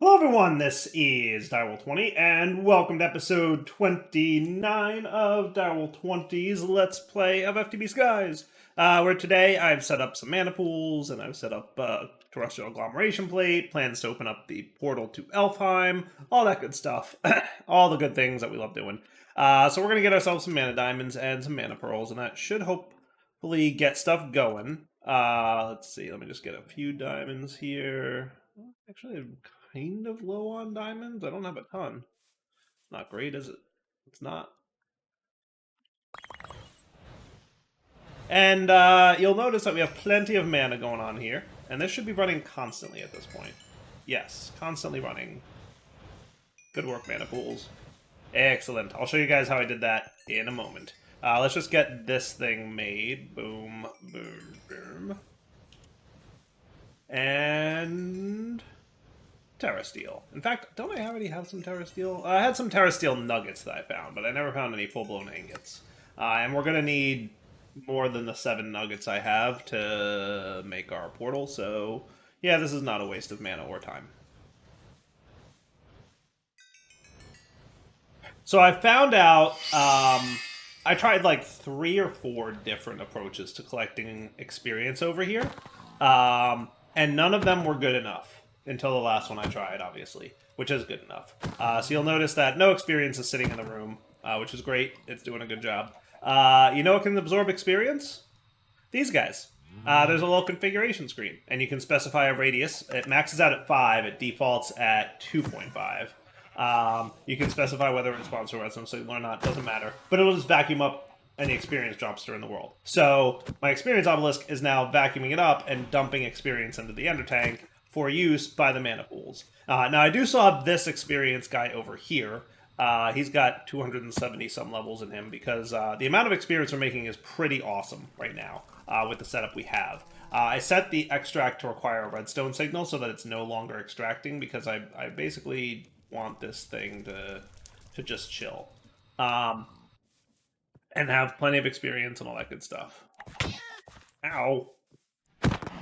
Hello everyone, this is Direwolf20, and welcome to episode 29 of Direwolf20's Let's Play of FTB Skies, where today I've set up some mana pools, and I've set up terrestrial agglomeration plate, plans to open up the portal to Elfheim, all that good stuff, all the good things that we love doing. So we're going to get ourselves some mana diamonds and some mana pearls, and that should hopefully get stuff going. Let's see, let me just get a few diamonds here. Actually, I'm kind of low on diamonds. I don't have a ton. Not great, is it? It's not. And you'll notice that we have plenty of mana going on here. And this should be running constantly at this point. Yes, constantly running. Good work, mana pools. Excellent. I'll show you guys how I did that in a moment. Let's just get this thing made. Boom, boom, boom. And Terra Steel. In fact, don't I already have some Terra Steel? I had some Terra Steel nuggets that I found, but I never found any full-blown ingots. And we're going to need more than the 7 nuggets I have to make our portal, so yeah, this is not a waste of mana or time. So I found out, I tried like 3 or 4 different approaches to collecting experience over here, and none of them were good enough. Until the last one I tried, obviously, which is good enough. So you'll notice that no experience is sitting in the room, which is great. It's doing a good job. You know what can absorb experience? These guys. There's a little configuration screen, and you can specify a radius. It maxes out at 5. It defaults at 2.5. You can specify whether it responds to redstone signal or not. Doesn't matter. But it'll just vacuum up any experience drops during the world. So my experience obelisk is now vacuuming it up and dumping experience into the ender tank for use by the mana pools. Now, I do still have this experience guy over here. He's got 270 some levels in him because the amount of experience we're making is pretty awesome right now with the setup we have. I set the extract to require a redstone signal so that it's no longer extracting because I basically want this thing to just chill. And have plenty of experience and all that good stuff. Ow.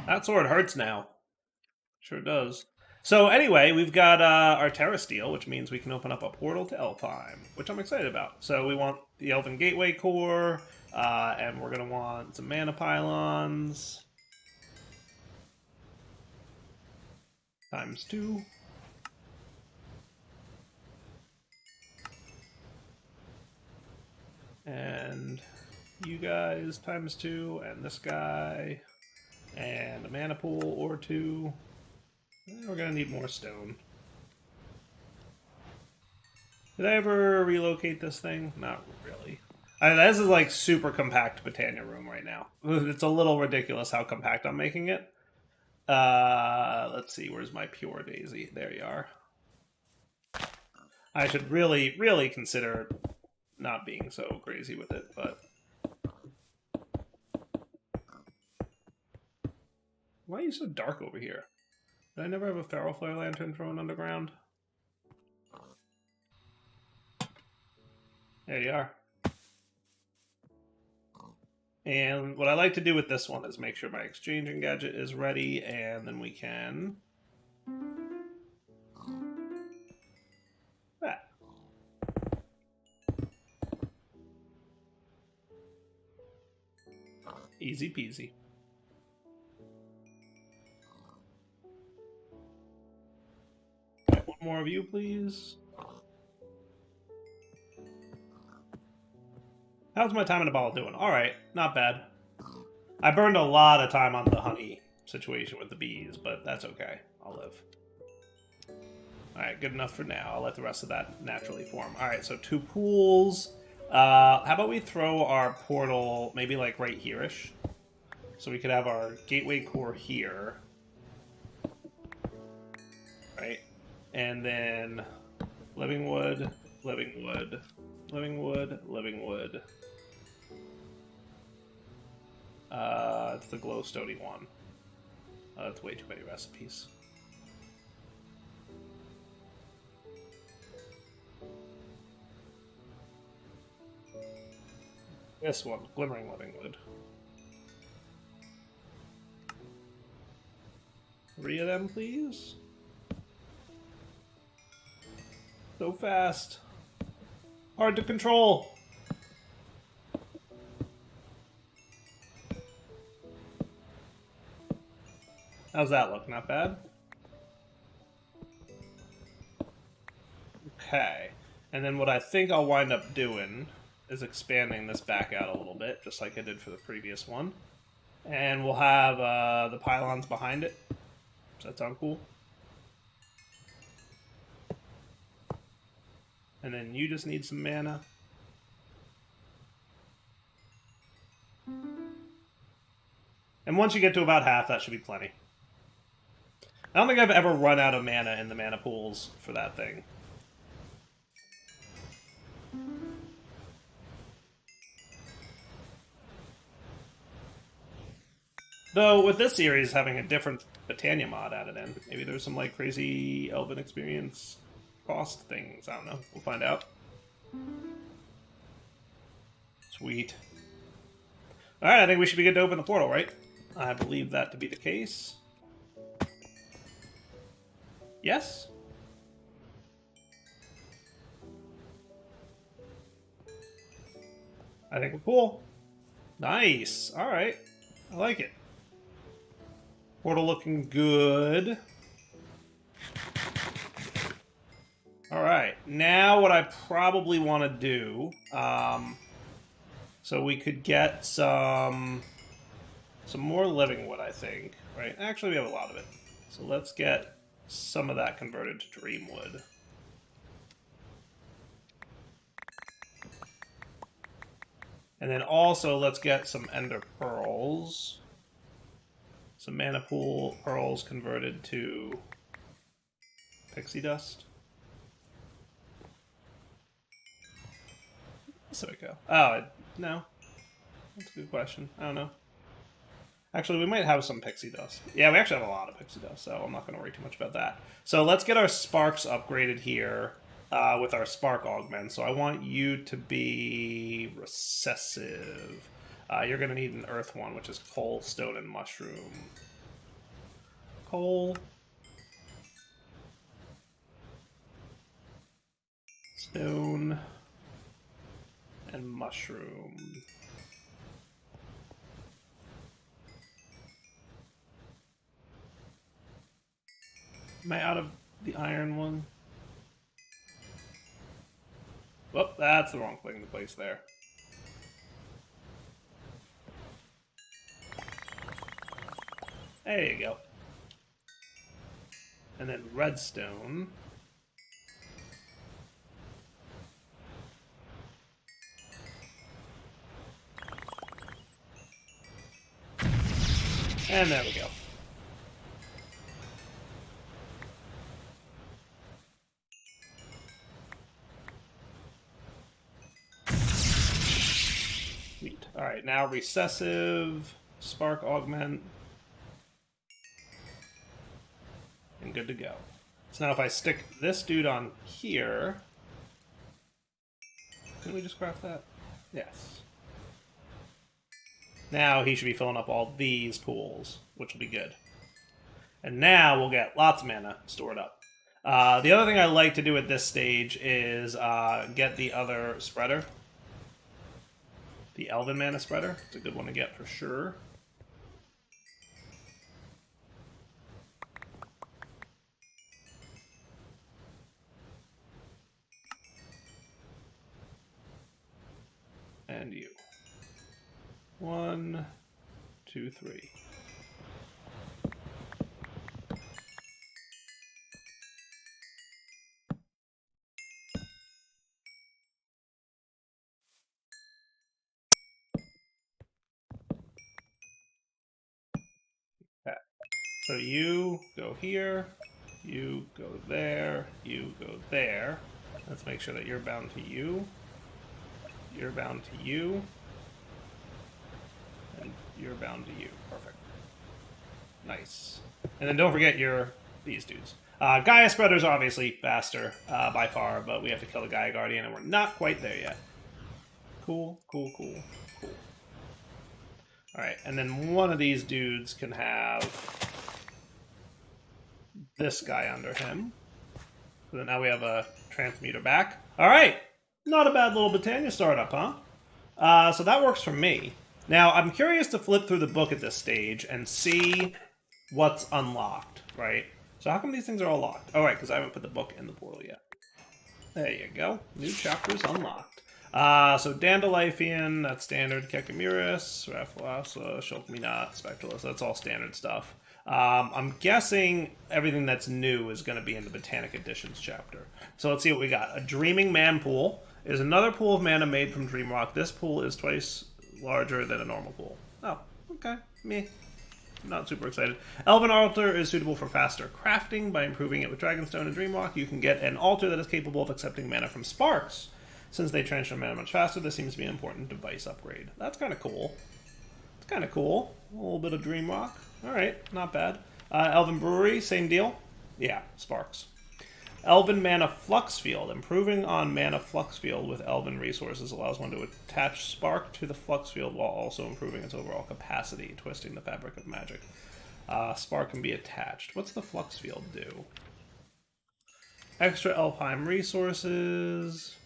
That sword hurts now. Sure does. So anyway, we've got our Terra Steel, which means we can open up a portal to Elfheim, which I'm excited about. So we want the Elven Gateway Core, and we're going to want some mana pylons. ×2. And you guys ×2, and this guy, and a mana pool or 2. We're going to need more stone. Did I ever relocate this thing? Not really. This is like super compact Botania room right now. It's a little ridiculous how compact I'm making it. Let's see, where's my pure daisy? There you are. I should really, really consider not being so crazy with it, but... Why are you so dark over here? Did I never have a feral flare lantern thrown underground? There you are. And what I like to do with this one is make sure my exchanging gadget is ready, and then we can... that. Easy peasy. One more of you, please. How's my time in the bottle doing? Alright, not bad. I burned a lot of time on the honey situation with the bees, but that's okay. I'll live. Alright, good enough for now. I'll let the rest of that naturally form. Alright, so 2 pools. How about we throw our portal maybe like right here-ish? So we could have our gateway core here. Right? And then living wood, living wood, living wood, living wood. It's the glowstone one. That's way too many recipes. This one, glimmering living wood. 3 of them, please. So fast. Hard to control. How's that look? Not bad? Okay. And then what I think I'll wind up doing is expanding this back out a little bit, just like I did for the previous one. And we'll have the pylons behind it. Does that sound cool? And then you just need some mana. And once you get to about half, that should be plenty. I don't think I've ever run out of mana in the mana pools for that thing. Though, with this series having a different Botania mod added in, maybe there's some, like, crazy Elven experience cost things. I don't know. We'll find out. Sweet. Alright, I think we should be good to open the portal, right? I believe that to be the case. Yes? I think we're cool. Nice. Alright. I like it. Portal looking good. Alright. Now what I probably want to do... so we could get some more living wood, I think. Right? Actually, we have a lot of it. So let's get some of that converted to dream wood. And then also, let's get some ender pearls. Some mana pool pearls converted to pixie dust. So we go. Oh, no. That's a good question. I don't know. Actually, we might have some pixie dust. Yeah, we actually have a lot of pixie dust, so I'm not going to worry too much about that. So let's get our sparks upgraded here with our spark augment. So I want you to be recessive. You're going to need an earth one, which is coal, stone, and mushroom. Coal. Stone. And mushroom. Am I out of the iron one? Whoop, that's the wrong thing to place there. There you go. And then redstone. And there we go. Sweet. Alright, now recessive, spark augment. And good to go. So now if I stick this dude on here... Can we just craft that? Yes. Now he should be filling up all these pools, which will be good. And now we'll get lots of mana stored up. The other thing I like to do at this stage is get the other spreader. The Elven mana spreader. It's a good one to get for sure. And you. 1, 2, 3. Okay. So you go here, you go there, you go there. Let's make sure that you're bound to you. You're bound to you. And you're bound to you. Perfect. Nice. And then don't forget these dudes. Gaia Spreader's obviously faster by far, but we have to kill the Gaia Guardian, and we're not quite there yet. Cool, cool, cool, cool. Alright, and then one of these dudes can have this guy under him, So now we have a transmuter back. All right. Not a bad little Botania startup, huh? So that works for me. Now, I'm curious to flip through the book at this stage and see what's unlocked, right? So how come these things are all locked? Oh, right, because I haven't put the book in the portal yet. There you go. New chapters unlocked. So Dandelifian, that's standard. Kekamiris, Raffalasa, Shulkminat, Spectralus, that's all standard stuff. I'm guessing everything that's new is going to be in the Botanic Editions chapter. So let's see what we got. A Dreaming Man pool is another pool of mana made from Dream Rock. This pool is twice larger than a normal pool. Oh, okay. Me. Not super excited. Elven Altar is suitable for faster crafting. By improving it with Dragonstone and Dreamwalk, you can get an altar that is capable of accepting mana from sparks. Since they transfer mana much faster, this seems to be an important device upgrade. That's kind of cool. It's kind of cool. A little bit of Dreamwalk. Alright, not bad. Elven Brewery, same deal. Yeah, sparks. Elven Mana Flux Field. Improving on Mana Flux Field with Elven resources allows one to attach Spark to the Flux Field while also improving its overall capacity, twisting the fabric of magic. Spark can be attached. What's the Flux Field do? Extra Elfheim resources.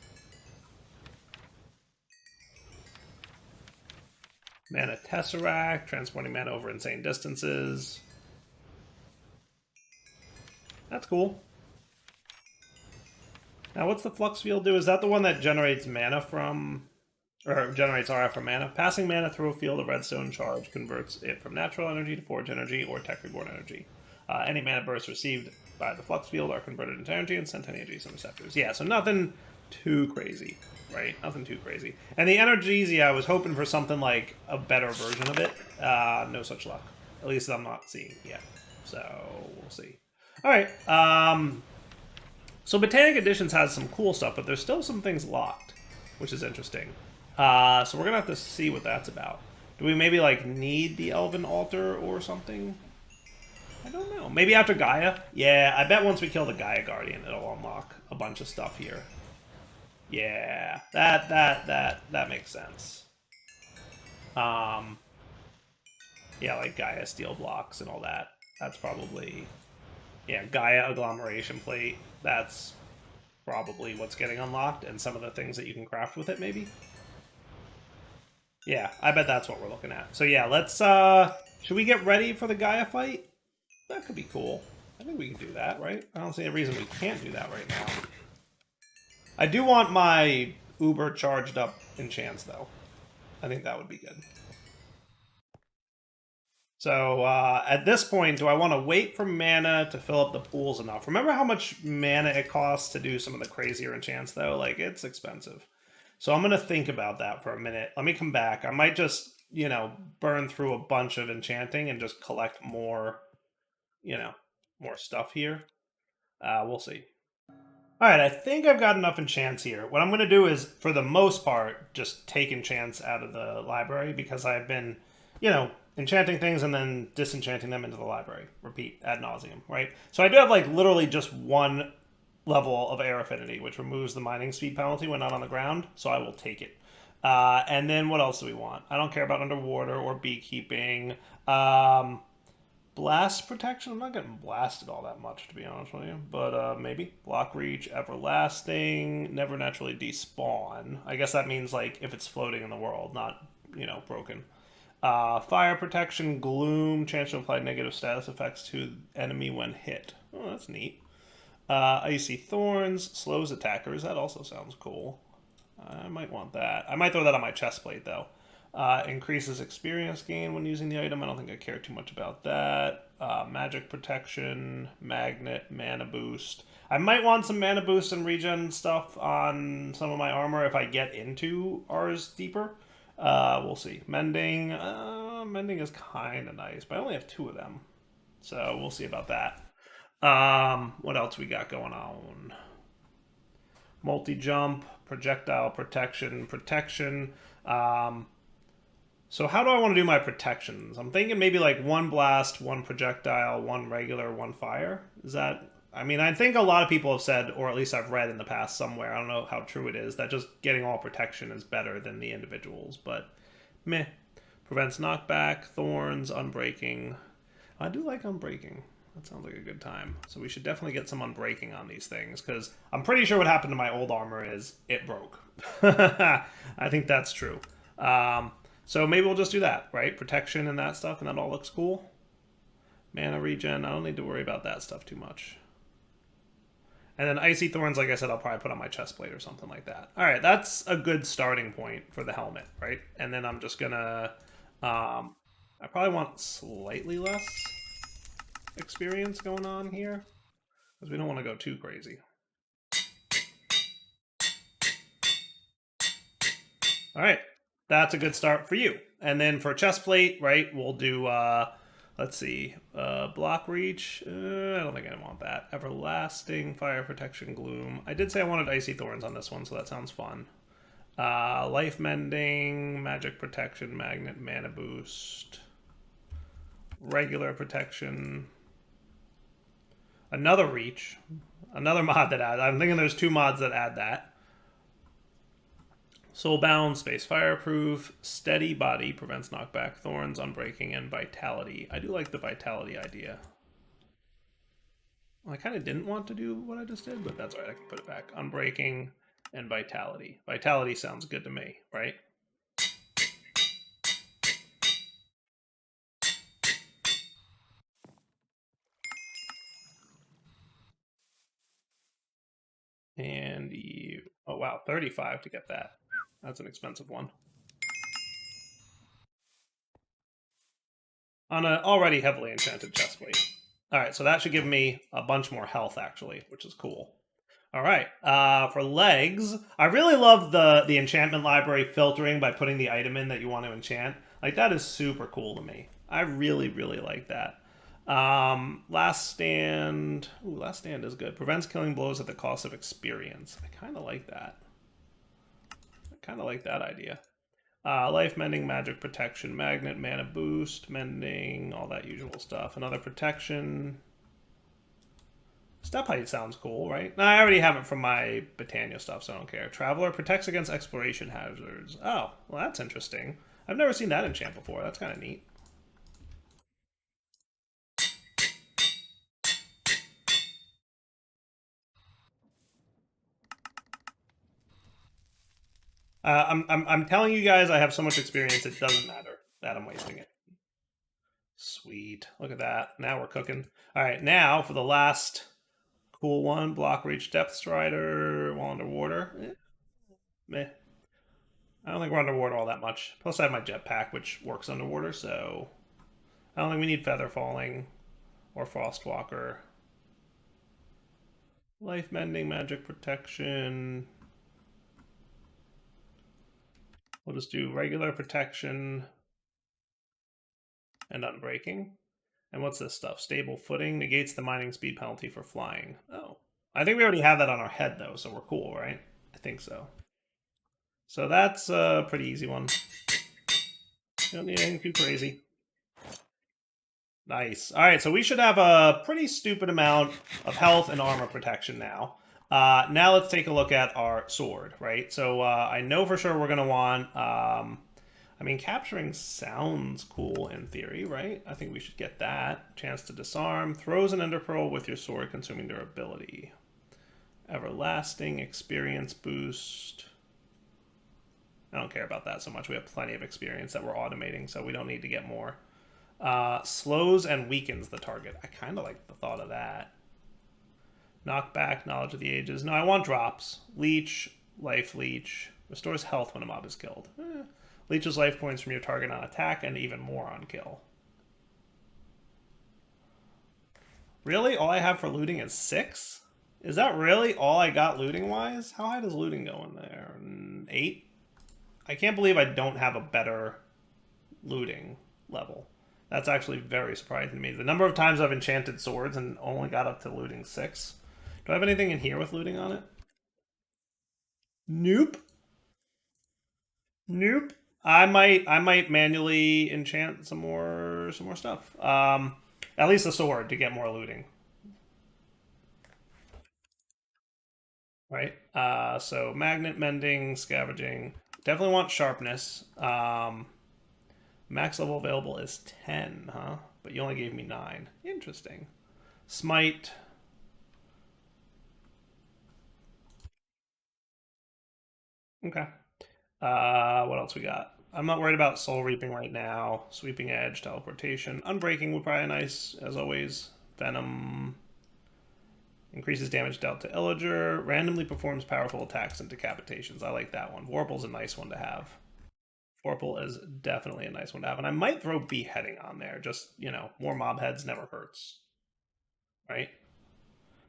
Mana Tesseract, transporting mana over insane distances. That's cool. Now, what's the Flux Field do? Is that the one that generates mana from, or generates RF from mana? Passing mana through a field of redstone charge converts it from natural energy to forge energy or tech reborn energy. Any mana bursts received by the Flux Field are converted into energy and sent to any adjacent receptors. Yeah, so nothing too crazy, right? Nothing too crazy. And the energies, yeah, I was hoping for something like a better version of it. No such luck. At least I'm not seeing yet. So, we'll see. All right. So Botanic Editions has some cool stuff, but there's still some things locked, which is interesting. So we're going to have to see what that's about. Do we maybe, like, need the Elven Altar or something? I don't know. Maybe after Gaia? Yeah, I bet once we kill the Gaia Guardian, it'll unlock a bunch of stuff here. Yeah, that makes sense. Yeah, like Gaia Steel Blocks and all that. That's probably... Yeah, Gaia Agglomeration Plate. That's probably what's getting unlocked, and some of the things that you can craft with it, maybe? Yeah, I bet that's what we're looking at. So yeah, let's, should we get ready for the Gaia fight? That could be cool. I think we can do that, right? I don't see a reason we can't do that right now. I do want my Uber charged up enchants, though. I think that would be good. So, at this point, do I want to wait for mana to fill up the pools enough? Remember how much mana it costs to do some of the crazier enchants, though? Like, it's expensive. So I'm going to think about that for a minute. Let me come back. I might just, you know, burn through a bunch of enchanting and just collect more, you know, more stuff here. We'll see. Alright, I think I've got enough enchants here. What I'm going to do is, for the most part, just take enchants out of the library because I've been, you know, enchanting things and then disenchanting them into the library. Repeat ad nauseum, right? So I do have, like, literally just one level of air affinity, which removes the mining speed penalty when not on the ground, so I will take it. And then what else do we want? I don't care about underwater or beekeeping. Blast protection? I'm not getting blasted all that much, to be honest with you. But maybe. Block reach, everlasting, never naturally despawn. I guess that means, like, if it's floating in the world, not, you know, broken. Fire protection, gloom, chance to apply negative status effects to enemy when hit. Oh, that's neat. Icy thorns, slows attackers. That also sounds cool. I might want that. I might throw that on my chest plate, though. Increases experience gain when using the item. I don't think I care too much about that. Magic protection, magnet, mana boost. I might want some mana boost and regen stuff on some of my armor if I get into Ars deeper. We'll see. Mending. Mending is kind of nice, but I only have 2 of them. So we'll see about that. What else we got going on? Multi-jump, projectile protection, protection. So how do I want to do my protections? I'm thinking maybe like 1 blast, 1 projectile, 1 regular, 1 fire. Is that... I mean, I think a lot of people have said, or at least I've read in the past somewhere, I don't know how true it is, that just getting all protection is better than the individuals, but meh. Prevents knockback, thorns, unbreaking. I do like unbreaking. That sounds like a good time. So we should definitely get some unbreaking on these things, because I'm pretty sure what happened to my old armor is it broke. I think that's true. So maybe we'll just do that, right? Protection and that stuff, and that all looks cool. Mana regen, I don't need to worry about that stuff too much. And then Icy Thorns, like I said, I'll probably put on my chest plate or something like that. All right, that's a good starting point for the helmet, right? And then I'm just gonna... I probably want slightly less experience going on here, because we don't want to go too crazy. All right, that's a good start for you. And then for chest plate, right, we'll do... let's see. Block reach. I don't think I want that. Everlasting, fire protection, gloom. I did say I wanted icy thorns on this one, so that sounds fun. Life mending, magic protection, magnet, mana boost, regular protection. Another reach. Another mod that adds. I'm thinking there's 2 mods that add that. Soulbound, space fireproof, steady body, prevents knockback, thorns, unbreaking, and vitality. I do like the vitality idea. Well, I kind of didn't want to do what I just did, but that's all right. I can put it back. Unbreaking and vitality. Vitality sounds good to me, right? And you... Oh, wow. 35 to get that. That's an expensive one. On an already heavily enchanted chestplate. All right, so that should give me a bunch more health, actually, which is cool. All right, for legs, I really love the enchantment library filtering by putting the item in that you want to enchant. Like, that is super cool to me. I really, really like that. Last Stand. Ooh, Last Stand is good. Prevents killing blows at the cost of experience. I kind of like that. I kind of like that idea. Life mending, magic protection, magnet, mana boost, mending, all that usual stuff. Another protection. Step height sounds cool, right? No, I already have it from my Botania stuff, so I don't care. Traveler protects against exploration hazards. Oh, well, that's interesting. I've never seen that enchant before. That's kind of neat. I'm telling you guys, I have so much experience, it doesn't matter that I'm wasting it. Sweet. Look at that. Now we're cooking. All right, now for the last cool one, block reach, depth strider while underwater. Meh. I don't think we're underwater all that much. Plus I have my jetpack, which works underwater, so I don't think we need feather falling or frostwalker. Life mending, magic protection. We'll just do regular protection and unbreaking. And what's this stuff? Stable footing negates the mining speed penalty for flying. Oh. I think we already have that on our head, though, so we're cool, right? I think so. So that's a pretty easy one. You don't need anything too crazy. Nice. All right, so we should have a pretty stupid amount of health and armor protection now. Now let's take a look at our sword, right? So I know for sure we're going to want... I mean, capturing sounds cool in theory, right? I think we should get that. Chance to disarm. Throws an ender pearl with your sword, consuming durability. Everlasting experience boost. I don't care about that so much. We have plenty of experience that we're automating, so we don't need to get more. Slows and weakens the target. I kind of like the thought of that. Knockback, knowledge of the ages. No, I want drops. Leech, life leech. Restores health when a mob is killed. Leeches life points from your target on attack and even more on kill. Really? All I have for looting is 6? Is that really all I got looting-wise? How high does looting go in there? 8? I can't believe I don't have a better looting level. That's actually very surprising to me. The number of times I've enchanted swords and only got up to looting 6. Do I have anything in here with looting on it? Nope. Nope. I might manually enchant some more stuff. At least a sword to get more looting. Right. So magnet mending, scavenging. Definitely want sharpness. Max level available is 10, huh? But you only gave me 9. Interesting. Smite. Okay. What else we got? I'm not worried about Soul Reaping right now. Sweeping Edge, Teleportation. Unbreaking would probably be nice, as always. Venom. Increases damage dealt to Illager. Randomly performs powerful attacks and decapitations. I like that one. Vorpal's a nice one to have. Vorpal is definitely a nice one to have. And I might throw Beheading on there. Just, you know, more mob heads never hurts. Right?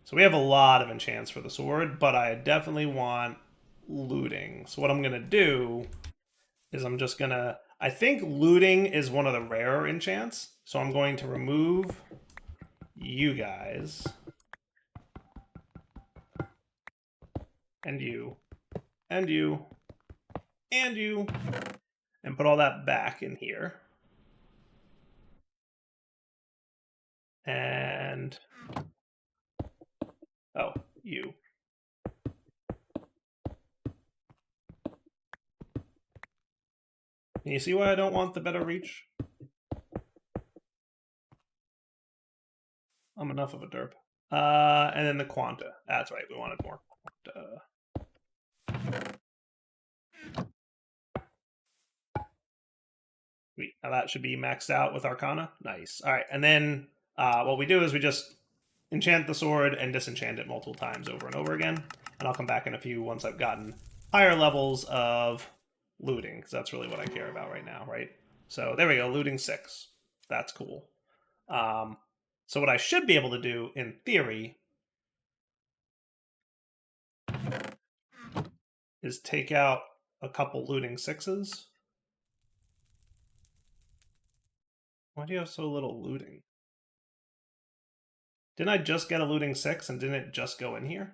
So we have a lot of enchants for the sword, but I definitely want looting. So what I'm going to do is I'm just going to... I think looting is one of the rarer enchants. So I'm going to remove you guys. And you. And you. And you. And put all that back in here. And... oh, you. Can you see why I don't want the better reach? I'm enough of a derp. And then the Quanta. That's right, we wanted more Quanta. Sweet. Now that should be maxed out with Arcana. Nice. All right, and then what we do is we just enchant the sword and disenchant it multiple times over and over again. And I'll come back in a few once I've gotten higher levels of looting, because that's really what I care about right now, right? So there we go, looting 6. That's cool. So what I should be able to do, in theory, is take out a couple looting 6s. Why do you have so little looting? Didn't I just get a looting 6 and didn't it just go in here?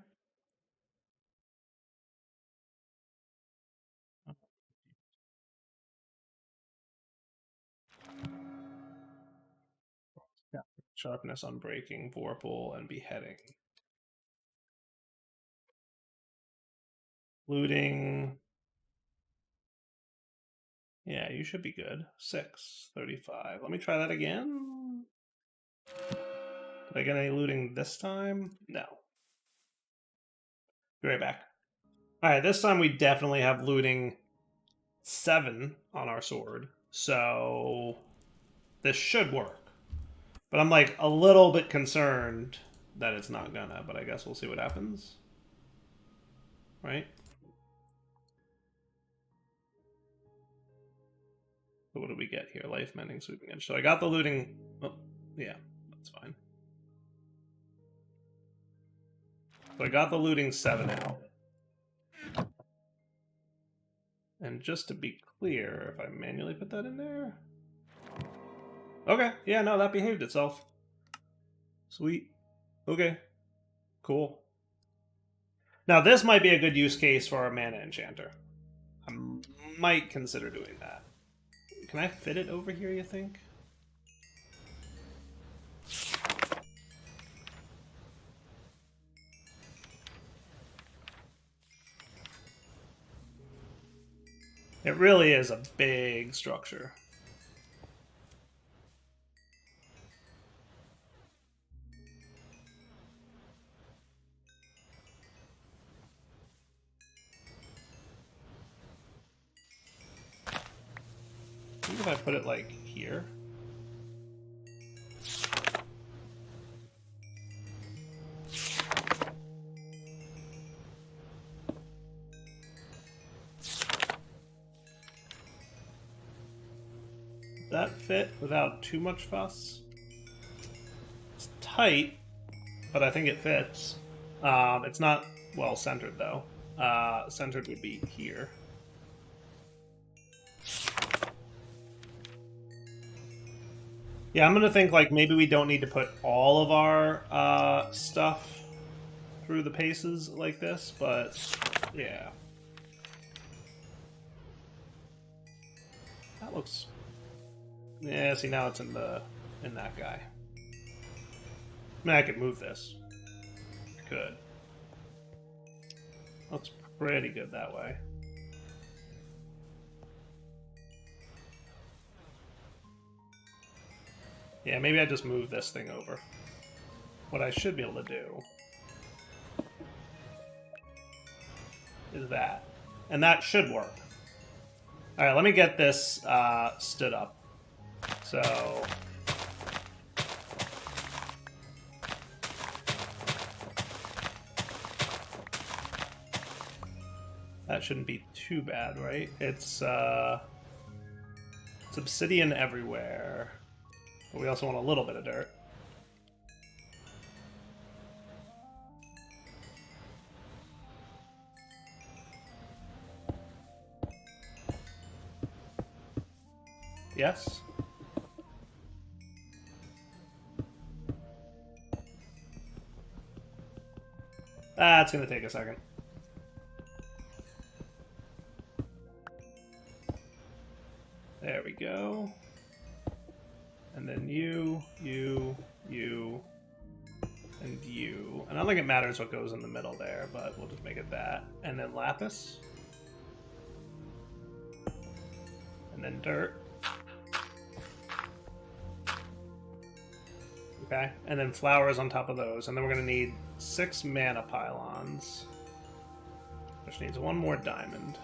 Yeah. Sharpness, Unbreaking, Vorpal, and Beheading. Looting. Yeah, you should be good. 6, 35. Let me try that again. Did I get any looting this time? No. Be right back. Alright, this time we definitely have looting 7 on our sword. So this should work. But I'm like a little bit concerned that it's not gonna, but I guess we'll see what happens. Right? So what do we get here? Life Mending, Sweeping Edge. So I got the looting. Oh, yeah, that's fine. So I got the looting 7 out. And just to be clear, if I manually put that in there... okay, yeah, no, that behaved itself. Sweet. Okay, cool. Now this might be a good use case for our Mana Enchanter. I might consider doing that. Can I fit it over here, you think? It really is a big structure. I think if I put it like here. That fit without too much fuss. It's tight, but I think it fits. It's not well centered though. Centered would be here. Yeah, I'm gonna think like maybe we don't need to put all of our stuff through the paces like this, but yeah. That looks... yeah, see now it's in that guy. I mean, I could move this. Could. Looks pretty good that way. Yeah, maybe I just move this thing over. what I should be able to do is that. And that should work. All right, let me get this stood up. So that shouldn't be too bad, right? It's obsidian everywhere. But we also want a little bit of dirt. Yes? That's going to take a second. There we go. And then you, and you. And I don't think it matters what goes in the middle there, but we'll just make it that. And then lapis. And then dirt. Okay, and then flowers on top of those. And then we're going to need 6 mana pylons, which needs 1 more diamond.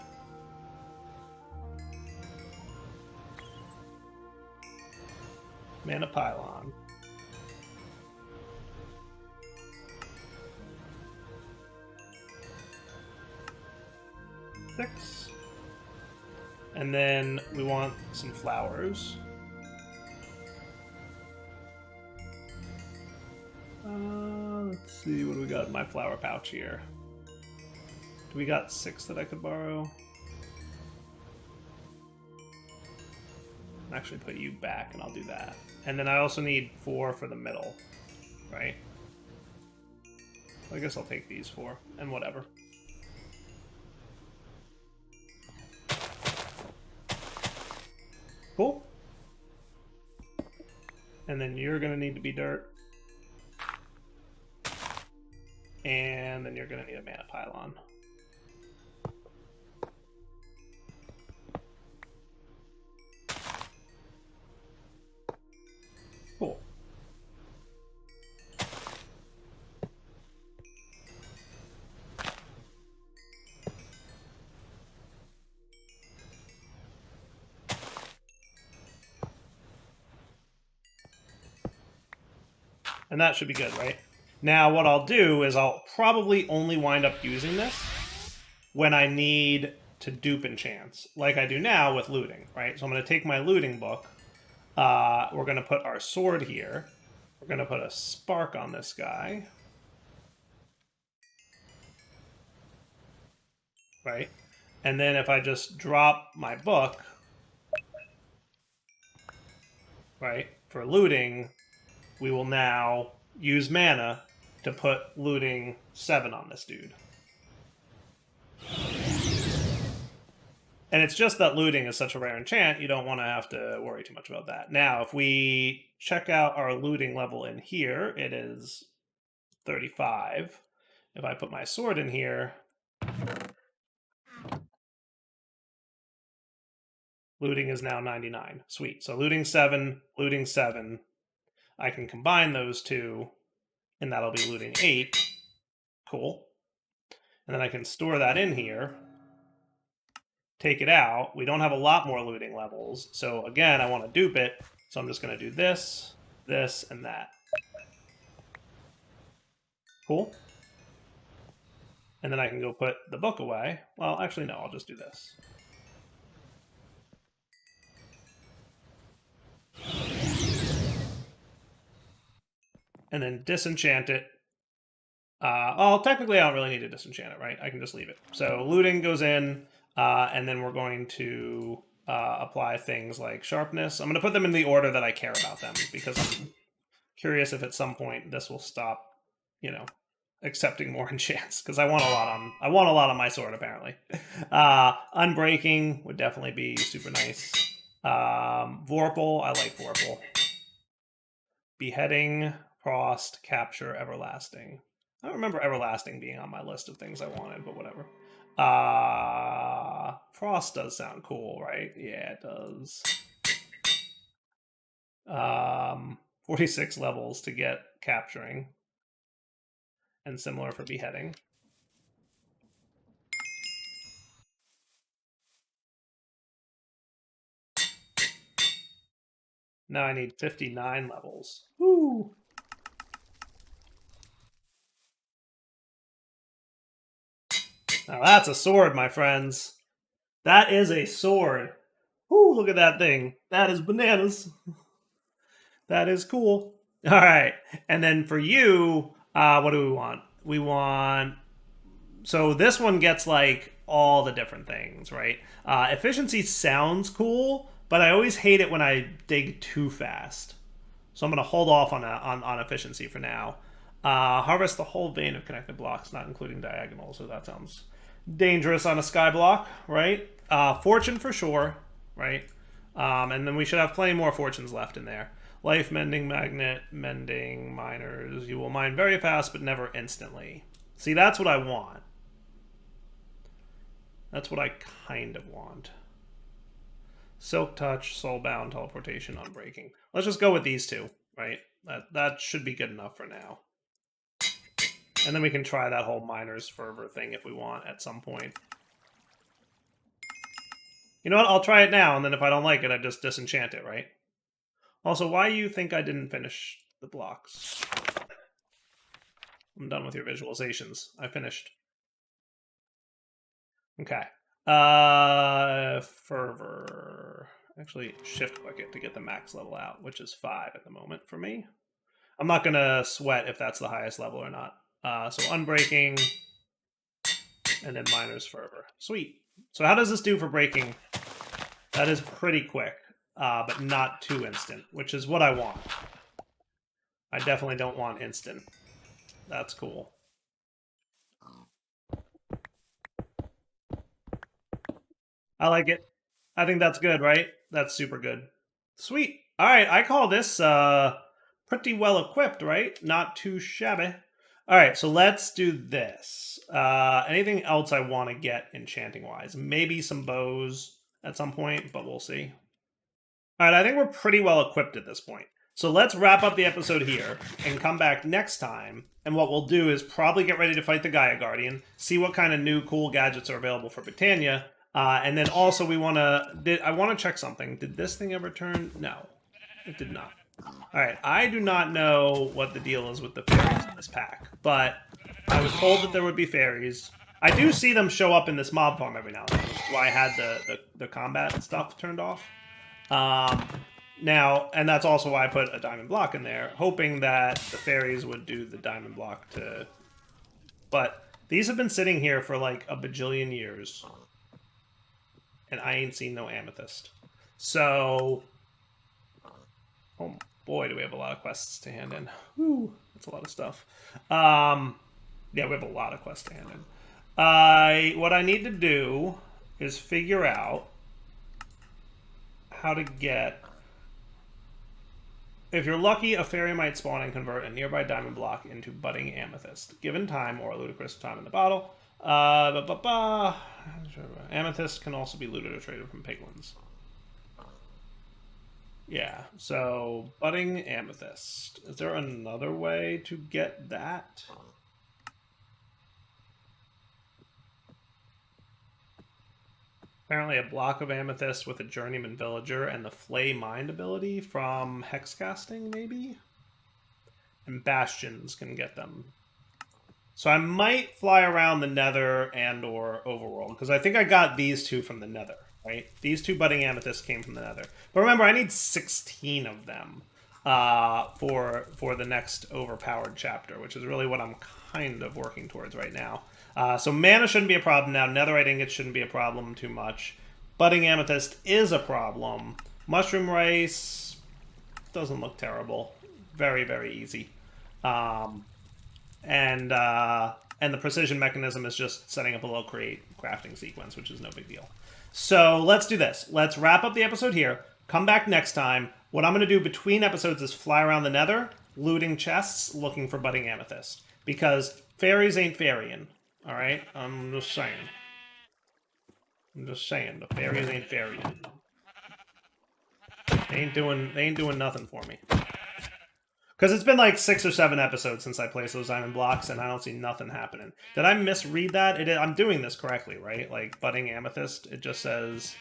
Mana pylon. Six. And then we want some flowers. Let's see, what do we got in my flower pouch here? Do we got 6 that I could borrow? Actually put you back and I'll do that. And then I also need 4 for the middle, right? I guess I'll take these 4 and whatever. Cool. And then you're gonna need to be dirt. And then you're gonna need a mana pylon. Cool. And that should be good, right? Now what I'll do is I'll probably only wind up using this when I need to dupe enchants, like I do now with looting, right? So I'm going to take my looting book. We're going to put our sword here. We're going to put a spark on this guy. Right? And then if I just drop my book, right, for looting, we will now use mana to put looting 7 on this dude. And it's just that looting is such a rare enchant, you don't want to have to worry too much about that. Now, if we check out our looting level in here, it is 35. If I put my sword in here, looting is now 99. Sweet. So looting 7, looting 7. I can combine those two, and that'll be looting 8. Cool. And then I can store that in here. Take it out. We don't have a lot more looting levels. So again, I want to dupe it. So I'm just going to do this, this, and that. Cool. And then I can go put the book away. Well, actually, no, I'll just do this. And then disenchant it. Well, technically, I don't really need to disenchant it, right? I can just leave it. So looting goes in, and then we're going to apply things like sharpness. I'm going to put them in the order that I care about them, because I'm curious if at some point this will stop, you know, accepting more enchants, because I want a lot on my sword, apparently. Unbreaking would definitely be super nice. Vorpal, I like Vorpal. Beheading, Frost, Capture, Everlasting. I don't remember Everlasting being on my list of things I wanted, but whatever. Frost does sound cool, right? Yeah, it does. 46 levels to get Capturing. and similar for beheading. Now I need 59 levels. Woo! Now that's a sword, my friends. That is a sword. Woo, look at that thing. That is bananas. That is cool. All right. And then for you, what do we want? We want. So this one gets like all the different things, right? Efficiency sounds cool, but I always hate it when I dig too fast. So I'm going to hold off on efficiency for now. Harvest the whole vein of connected blocks, not including diagonals. So that sounds dangerous on a sky block, right? Fortune for sure, right? And then we should have plenty more fortunes left in there. Life, mending, magnet, mending, miners. You will mine very fast, but never instantly. See, that's what I want. That's what I kind of want. Silk touch, soulbound, teleportation, unbreaking. Let's just go with these two, right? That should be good enough for now. And then we can try that whole miner's fervor thing if we want at some point. You know what? I'll try it now, and then if I don't like it, I just disenchant it, right? Also, why do you think I didn't finish the blocks? I'm done with your visualizations. I finished. Okay. Fervor. Actually, shift click it to get the max level out, which is 5 at the moment for me. I'm not going to sweat if that's the highest level or not. So unbreaking, and then miner's fervor. Sweet. So how does this do for breaking? That is pretty quick, but not too instant, which is what I want. I definitely don't want instant. That's cool. I like it. I think that's good, right? That's super good. Sweet. All right, I call this pretty well equipped, right? Not too shabby. All right, so let's do this. Anything else I want to get enchanting-wise? Maybe some bows at some point, but we'll see. All right, I think we're pretty well equipped at this point. So let's wrap up the episode here and come back next time. And what we'll do is probably get ready to fight the Gaia Guardian, see what kind of new cool gadgets are available for Botania, and then also we want to. I want to check something. Did this thing ever turn? No, it did not. All right, I do not know what the deal is with the fairies in this pack, but I was told that there would be fairies. I do see them show up in this mob farm every now and then, which is why I had the combat and stuff turned off. Now, and that's also why I put a diamond block in there, hoping that the fairies would do the diamond block to... But these have been sitting here for like a bajillion years, and I ain't seen no amethyst. So... Oh boy, do we have a lot of quests to hand in. Whew, that's a lot of stuff. Yeah, we have a lot of quests to hand in. What I need to do is figure out how to get... If you're lucky, a fairy might spawn and convert a nearby diamond block into budding amethyst, given time or a ludicrous time in the bottle. Amethyst can also be looted or traded from piglins. Yeah, so budding amethyst. Is there another way to get that? Apparently a block of amethyst with a journeyman villager and the flay mind ability from hex casting, maybe? And bastions can get them. So I might fly around the nether and or overworld, because I think I got these two from the nether, right? These two budding amethysts came from the nether. But remember, I need 16 of them for the next overpowered chapter, which is really what I'm kind of working towards right now. So mana shouldn't be a problem now. Netherite ingots shouldn't be a problem too much. Budding amethyst is a problem. Mushroom rice doesn't look terrible. Very, very easy. And the precision mechanism is just setting up a little create crafting sequence, which is no big deal. So let's do this. Let's wrap up the episode here. Come back next time. What I'm going to do between episodes is fly around the nether, looting chests, looking for budding amethyst. Because fairies ain't fairying. All right? I'm just saying. The fairies ain't fairying. They ain't doing nothing for me. Because it's been like 6 or 7 episodes since I placed those diamond blocks, and I don't see nothing happening. Did I misread that? I'm doing this correctly, right? Like, budding amethyst, it just says...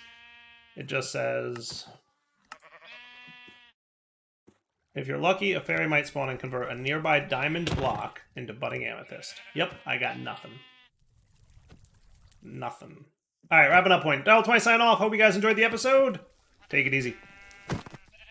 If you're lucky, a fairy might spawn and convert a nearby diamond block into budding amethyst. Yep, I got nothing. Nothing. Alright, wrapping up point. Ep29 sign off. Hope you guys enjoyed the episode. Take it easy.